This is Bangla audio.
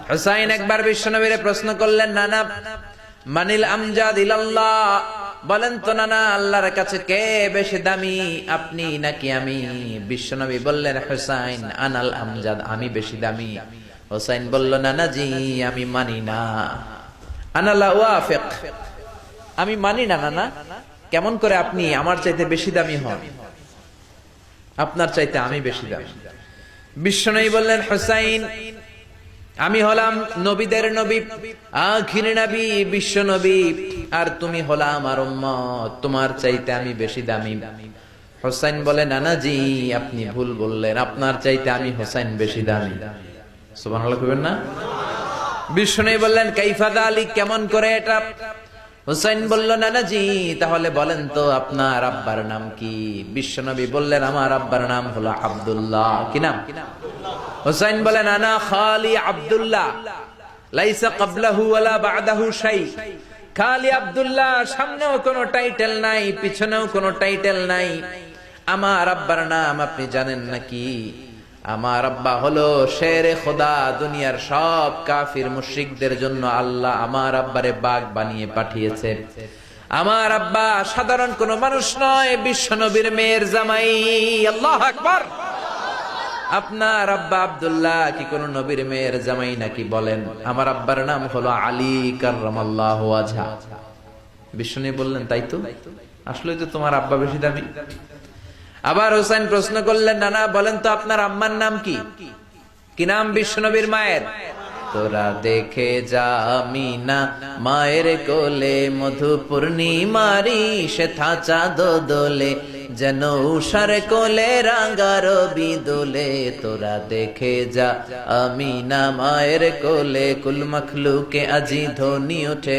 হুসাইন একবার বিশ্বনবীরে প্রশ্ন করলেন, নানা মানিল আমজাদ ইলাল্লাহ, বলেন তো নানা আল্লাহর কাছে কে বেশি দামি, আপনি নাকি আমি? বিশ্বনবী বললেন, হুসাইন আনাল আমজাদ, আমি বেশি দামি। হুসাইন বলল, নানা জি আমি মানি না, আনা লা ওয়াফিক, আমি মানি না নানা। কেমন করে আপনি আমার চাইতে বেশি দামি হন? আপনার চাইতে আমি বেশি দামি। বিশ্বনবী বললেন, হুসাইন আমি হলাম নবীদের নবী, আখির নবী, বিশ্ব নবী, আর তুমি হলা আমার উম্মত, তোমার চাইতে আমি বেশি দামি। হুসাইন বলে, নানা জি আপনি ভুল বললেন, আপনার চাইতে আমি হুসাইন বেশি দামি। সুবহানাল্লাহ কইবেন না? বিশ্বনবী বললেন, কাইফা যালিক, কেমন করে এটা? হুসাইন বলল, নানা জি তাহলে বলেন তো আপনার আব্বার নাম কি? বিশ্বনবী বললেন, আমার আব্বার নাম হলো আব্দুল্লাহ। কি নাম? হুসাইন বলেন, আনা খালি আব্দুল্লাহ, লাইসা ক্বাবলাহু ওয়ালা বা'দাহু শাই। খালি আব্দুল্লাহ, সামনেও কোনো টাইটেল নাই, পিছনেও কোনো টাইটেল নাই। আমার আব্বার নাম আপনি জানেন নাকি? আমার আব্বা হলো শেরে খোদা, দুনিয়ার সব কাফির মুশরিকদের জন্য আল্লাহ আমার আব্বারে বাগ বানিয়ে পাঠিয়েছে। আমার আব্বা সাধারণ কোন মানুষ নয়, বিশ্ব নবীর মেয়ের জামাই। আল্লাহু আকবার। আপনার আব্বা আব্দুল্লাহ কি কোন নবীর মেয়ের জামাই নাকি? বলেন, আমার আব্বার নাম হলো আলী কাররামাল্লাহু ওয়াজহা। বিশ্বনবী বললেন, তাই তো, আসলে তো তোমার আব্বা বেশি দামি। আবার হুসাইন প্রশ্ন করলেন, নানা বলেন তো আপনার আম্মার নাম কি? কি নাম বিশ্বনবীর মায়ের? তোরা দেখে যা আমিনা মায়ের কোলে, মধু পূর্ণিমারি সেথা চাঁদ দোলে, যেন উষার কোলে রাঙা রবি দোলে। তোরা দেখে যা আমিনা মায়ের কোলে, কুল মখলুকে আজি ধ্বনি ওঠে।